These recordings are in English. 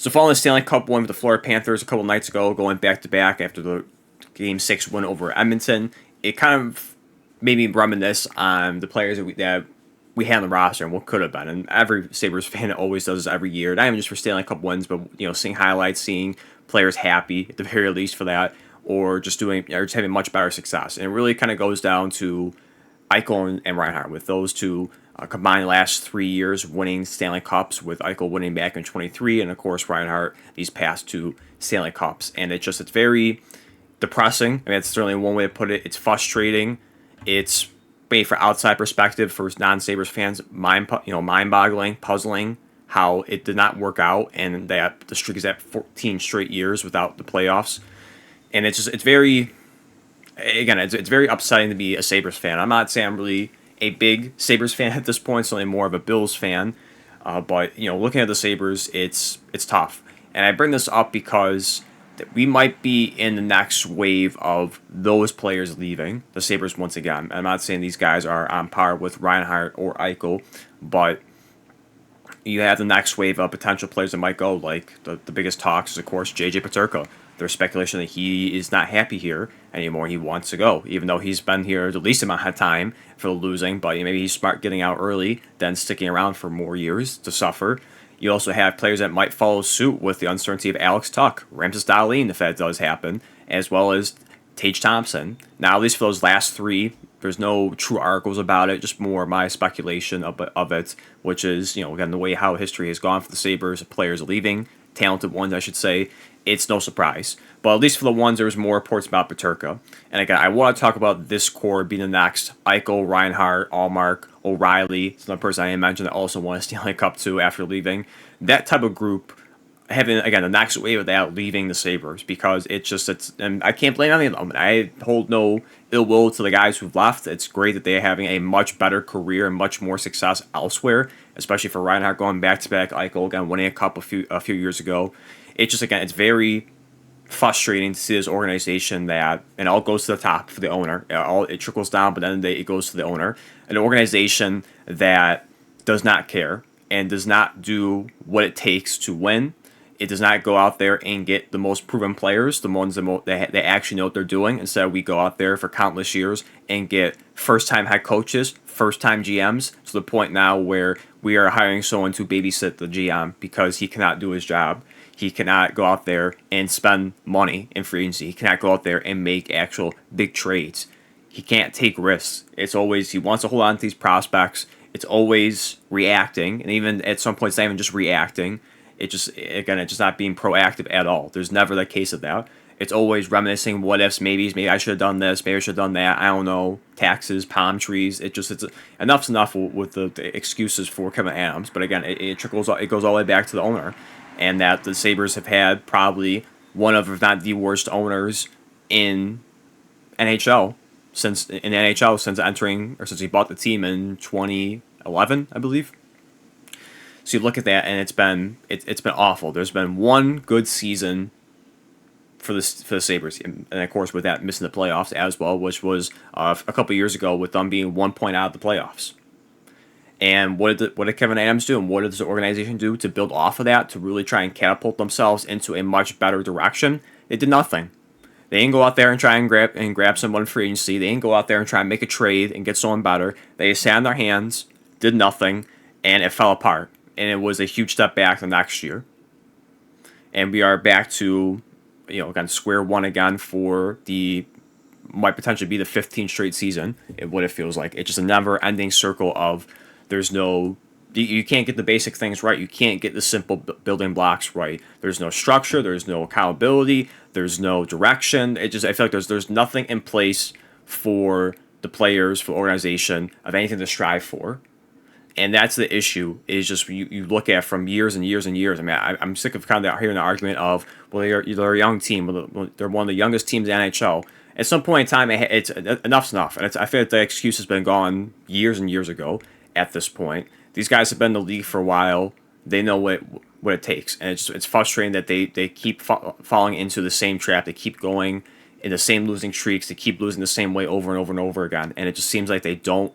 So following the Stanley Cup win with the Florida Panthers a couple nights ago, going back to back after the Game 6 win over Edmonton, it kind of made me reminisce on the players that we had on the roster and what could have been. And every Sabres fan always does this every year. Not even just for Stanley Cup wins, but seeing highlights, seeing players happy at the very least for that, or just having much better success. And it really kind of goes down to Eichel and Reinhart, with those two combined last 3 years winning Stanley Cups, with Eichel winning back in 23, and of course Reinhart these past two Stanley Cups. And it's very depressing. I mean, that's certainly one way to put it. It's frustrating. It's maybe for outside perspective, for non-Sabres fans, mind-boggling, puzzling how it did not work out, and that the streak is at 14 straight years without the playoffs. And it's very, again, it's very upsetting to be a Sabres fan. I'm not saying I'm really a big Sabres fan at this point, so I'm more of a Bills fan. But looking at the Sabres, it's tough. And I bring this up because that we might be in the next wave of those players leaving the Sabres once again. I'm not saying these guys are on par with Reinhart or Eichel, but you have the next wave of potential players that might go. Like the biggest talks is, of course, J.J. Paterka. There's speculation that he is not happy here anymore. He wants to go, even though he's been here the least amount of time for the losing. But maybe he's smart getting out early than sticking around for more years to suffer. You also have players that might follow suit with the uncertainty of Alex Tuch, Ramses Dahlin, if that does happen, as well as Tage Thompson. Now, at least for those last three, there's no true articles about it, just more my speculation of it, which is, again, the way how history has gone for the Sabres, players leaving, talented ones, I should say. It's no surprise. But at least for the ones, there was more reports about Paterka. And again, I want to talk about this core being the next. Eichel, Reinhart, Allmark, O'Reilly, another person I mentioned that also won a Stanley Cup too after leaving. That type of group having, again, the next wave of that leaving the Sabres, because and I can't blame any of them. I hold no ill will to the guys who've left. It's great that they're having a much better career and much more success elsewhere, especially for Reinhart going back-to-back, Eichel, again, winning a cup a few years ago. Again, it's very frustrating to see this organization that, and it all goes to the top for the owner. It trickles down, but then it goes to the owner. An organization that does not care and does not do what it takes to win. It does not go out there and get the most proven players, the ones that actually know what they're doing. Instead, we go out there for countless years and get first-time head coaches, first-time GMs, to the point now where we are hiring someone to babysit the GM because he cannot do his job. He cannot go out there and spend money in free agency. He cannot go out there and make actual big trades. He can't take risks. It's always, he wants to hold on to these prospects. It's always reacting, and even at some points, not even just reacting. It's just not being proactive at all. There's never the case of that. It's always reminiscing what ifs, maybes. Maybe I should have done this. Maybe I should have done that. I don't know. Taxes, palm trees. Enough's enough with the excuses for Kevin Adams. But again, it trickles. It goes all the way back to the owner, and that the Sabres have had probably one of, if not the worst owners in NHL since entering, or since he bought the team in 2011, I believe. So you look at that, and it's been awful. There's been one good season for the Sabres, and of course with that missing the playoffs as well, which was a couple years ago with them being 1 point out of the playoffs. And what did Kevin Adams do, and what did this organization do to build off of that, to really try and catapult themselves into a much better direction? They did nothing. They didn't go out there and try and grab someone in free agency. They didn't go out there and try and make a trade and get someone better. They sat on their hands, did nothing, and it fell apart. And it was a huge step back the next year. And we are back to, again, square one again for might potentially be the 15th straight season, what it feels like. It's just a never-ending circle of you can't get the basic things right. You can't get the simple building blocks right. There's no structure. There's no accountability. There's no direction. I feel like there's nothing in place for the players, for the organization, of anything to strive for. And that's the issue, is just you look at from years and years and years. I mean, I'm sick of kind of hearing the argument of, well, they're a young team. They're one of the youngest teams in the NHL. At some point in time, it's enough's enough. And I feel like the excuse has been gone years and years ago at this point. These guys have been in the league for a while. They know what it takes. And it's frustrating that they keep falling into the same trap. They keep going in the same losing streaks. They keep losing the same way over and over and over again. And it just seems like they don't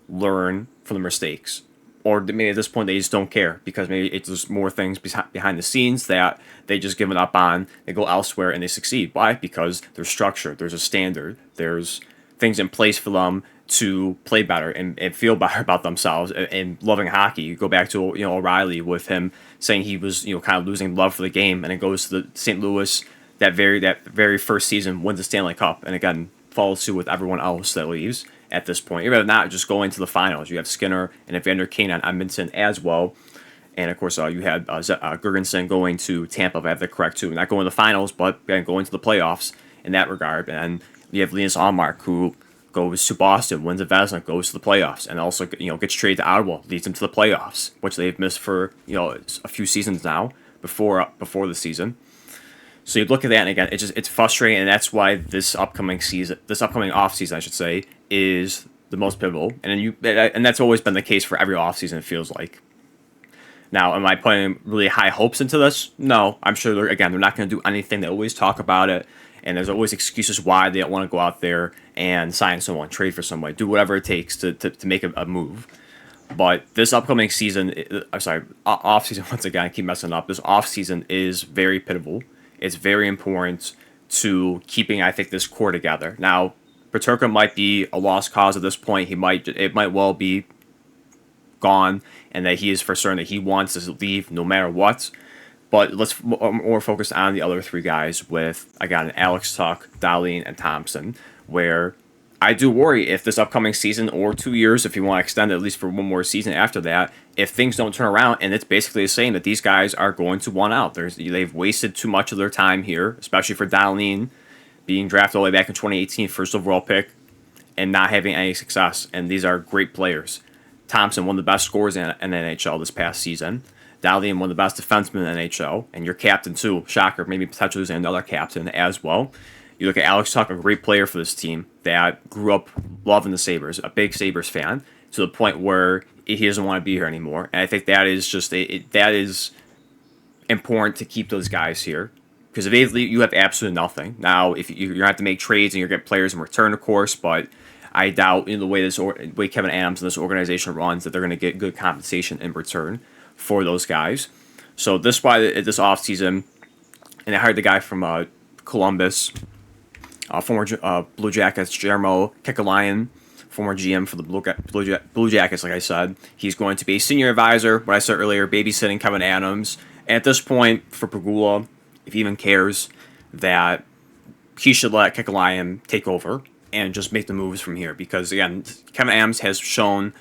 learn from the mistakes. or maybe at this point they just don't care because maybe it's just more things behind the scenes that they just given up on. They go elsewhere and they succeed. Why? Because there's structure, there's a standard, there's things in place for them to play better and feel better about themselves and loving hockey. You go back to O'Reilly with him saying he was kind of losing love for the game, and it goes to the St. Louis that very first season, wins the Stanley Cup, and again follows suit with everyone else that leaves at this point. You're not just going to the finals. You have Skinner and Evander Kane on Edmonton as well. And of course, you had Gergensen going to Tampa, if I have that correct too. Not going to the finals, but again, going to the playoffs in that regard. And you have Linus Allmark, who goes to Boston, wins the Vezina, goes to the playoffs, and also gets traded to Ottawa, leads them to the playoffs, which they've missed for a few seasons now before the season. So you look at that, and again, it's frustrating, and that's why this upcoming off season, I should say, is the most pivotal. And that's always been the case for every off season. It feels like. Now, am I putting really high hopes into this? No, I'm sure they're not going to do anything. They always talk about it, and there's always excuses why they don't want to go out there and sign someone, trade for somebody, do whatever it takes to make a move. But this upcoming season, off season, once again, I keep messing up. This off season is very pivotal. It's very important to keeping, I think, this core together. Now, Peterka might be a lost cause at this point. It might well be gone, and that he is for certain that he wants to leave no matter what. But let's more focus on the other three guys with, again, Alex Tuch, Dahlin, and Thompson, where I do worry if this upcoming season or 2 years, if you want to extend it at least for one more season after that, if things don't turn around, and it's basically the same, that these guys are going to want out. They've wasted too much of their time here, especially for Dahlin, being drafted all the way back in 2018, first overall pick, and not having any success. And these are great players. Thompson, one of the best scorers in the NHL this past season. Dahlin, one of the best defensemen in the NHL. And your captain, too. Shocker, maybe potentially losing another captain as well. You look at Alex Tuch, a great player for this team that grew up loving the Sabres, a big Sabres fan, to the point where he doesn't want to be here anymore. And I think that is just that is important to keep those guys here. Because if they leave, you have absolutely nothing. Now, if you're going to have to make trades and you're going to get players in return, of course, but I doubt the way Kevin Adams and this organization runs that they're going to get good compensation in return for those guys. So this why this offseason, and they hired the guy from Columbus, former Blue Jackets, Jarmo Kekalainen, former GM for the Blue Jackets, like I said. He's going to be a senior advisor, what I said earlier, babysitting Kevin Adams. And at this point, for Pegula, if he even cares, that he should let Kekalainen take over and just make the moves from here. Because, again, Kevin Adams has shown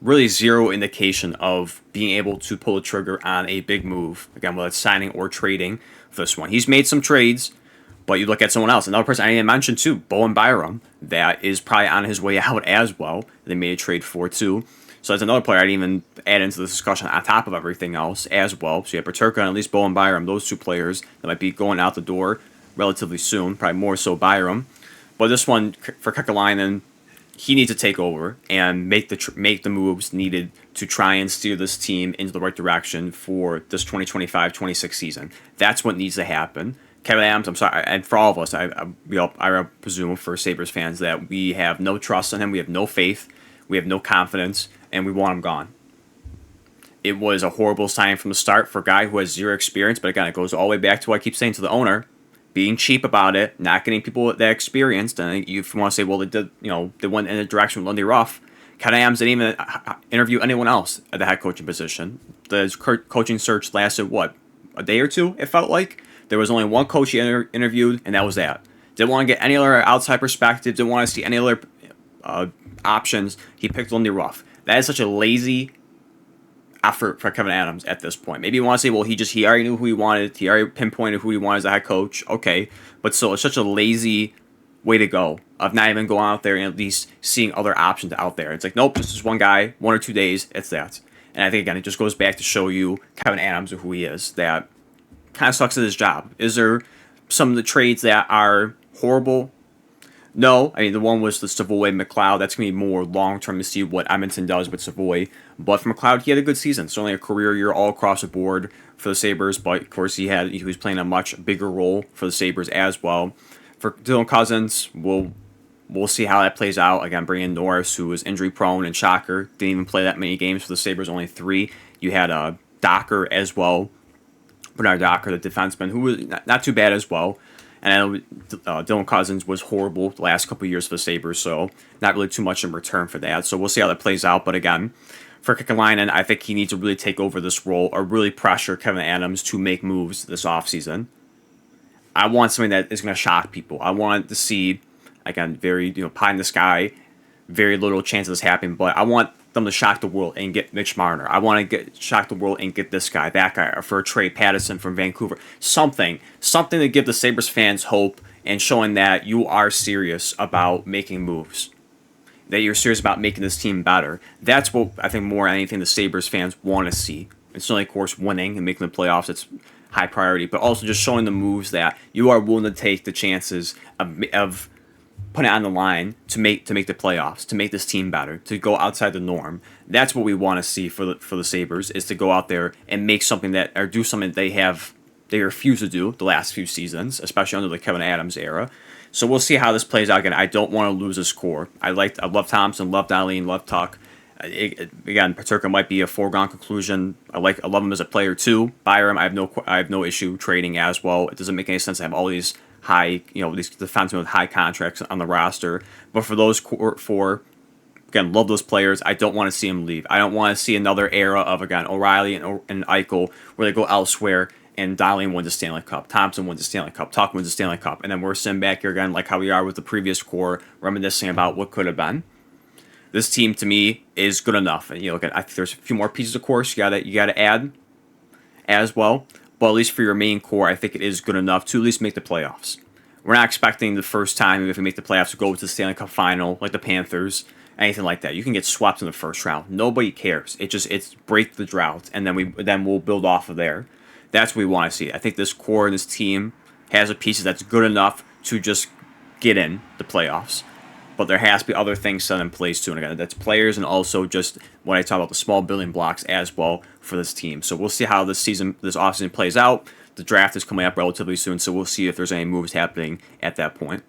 really zero indication of being able to pull a trigger on a big move. Again, whether it's signing or trading for this one. He's made some trades, but you look at someone else. Another person I didn't mention, too, Bowen Byram, that is probably on his way out as well. They made a trade for, too. So that's another player I didn't even add into the discussion on top of everything else as well. So you have Peterka and at least Bowen Byram, those two players that might be going out the door relatively soon, probably more so Byram. But this one, for Kekalainen, he needs to take over and make the moves needed to try and steer this team into the right direction for this 2025-26 season. That's what needs to happen. Kevin Adams, I'm sorry, and for all of us, I presume for Sabres fans that we have no trust in him, we have no faith, we have no confidence, and we want him gone. It was a horrible sign from the start for a guy who has zero experience, but again, it goes all the way back to what I keep saying to the owner. Being cheap about it, not getting people that experienced, and if you want to say, well, they went in a direction with Lindy Ruff. Kevin Adams didn't even interview anyone else at the head coaching position. The coaching search lasted, a day or two, it felt like. There was only one coach he interviewed, and that was that. Didn't want to get any other outside perspective, didn't want to see any other options. He picked Lindy Ruff. That is such a lazy effort for Kevin Adams at this point. Maybe you want to say, well, he already knew who he wanted. He already pinpointed who he wanted as a head coach. Okay, but still, it's such a lazy way to go of not even going out there and at least seeing other options out there. It's like, nope, this is one guy, 1 or 2 days, it's that. And I think, again, it just goes back to show you Kevin Adams and who he is. That kind of sucks at his job. Is there some of the trades that are horrible? No, I mean, the one was the Savoy McLeod. That's going to be more long-term to see what Edmonton does with Savoy. But for McLeod, he had a good season. Certainly a career year all across the board for the Sabres. But, of course, he was playing a much bigger role for the Sabres as well. For Dylan Cousins, we'll We'll see how that plays out. Again, Brandon Norris, who was injury prone and shocker, didn't even play that many games for the Sabres, only 3. You had Docker as well, Bernard Docker, the defenseman, who was not too bad as well. And I know Dylan Cousins was horrible the last couple of years for the Sabres, so not really too much in return for that. So we'll see how that plays out. But again, for Kekalainen, I think he needs to really take over this role or really pressure Kevin Adams to make moves this offseason. I want something that is going to shock people. I want to see, again, very pie in the sky, very little chance of this happening, but I want them to shock the world and get Mitch Marner. I want to shock the world and get this guy, that guy, or for Trey Patterson from Vancouver. Something to give the Sabres fans hope and showing that you are serious about making moves, that you're serious about making this team better. That's what I think more than anything the Sabres fans want to see. And certainly, of course, winning and making the playoffs, it's high priority, but also just showing the moves that you are willing to take the chances of putting it on the line to make the playoffs, to make this team better, to go outside the norm. That's what we want to see for the Sabres, is to go out there and make something that, or do something that they refuse to do the last few seasons, especially under the Kevin Adams era. So we'll see how this plays out. Again, I don't want to lose this core. I love Thompson, love Dahlin, love Tuck. Again, Peterka might be a foregone conclusion. I love him as a player too. Byram, I have no issue trading as well. It doesn't make any sense to have all these high, these defensemen with high contracts on the roster. But for those again, love those players. I don't want to see them leave. I don't want to see another era of, again, O'Reilly and Eichel where they go elsewhere and Dahlin wins the Stanley Cup, Thompson wins the Stanley Cup, Tuck wins the Stanley Cup, and then we're sitting back here again like how we are with the previous core, reminiscing about what could have been. This team, to me, is good enough. And I think there's a few more pieces, of course, you gotta add as well. But at least for your main core, I think it is good enough to at least make the playoffs. We're not expecting the first time, even if we make the playoffs, to go to the Stanley Cup final like the Panthers, anything like that. You can get swept in the first round. Nobody cares. It's break the drought, and then we'll build off of there. That's what we want to see. I think this core and this team has a piece that's good enough to just get in the playoffs. But there has to be other things set in place too. And again, that's players and also just when I talk about the small building blocks as well for this team. So we'll see how this offseason plays out. The draft is coming up relatively soon, so we'll see if there's any moves happening at that point.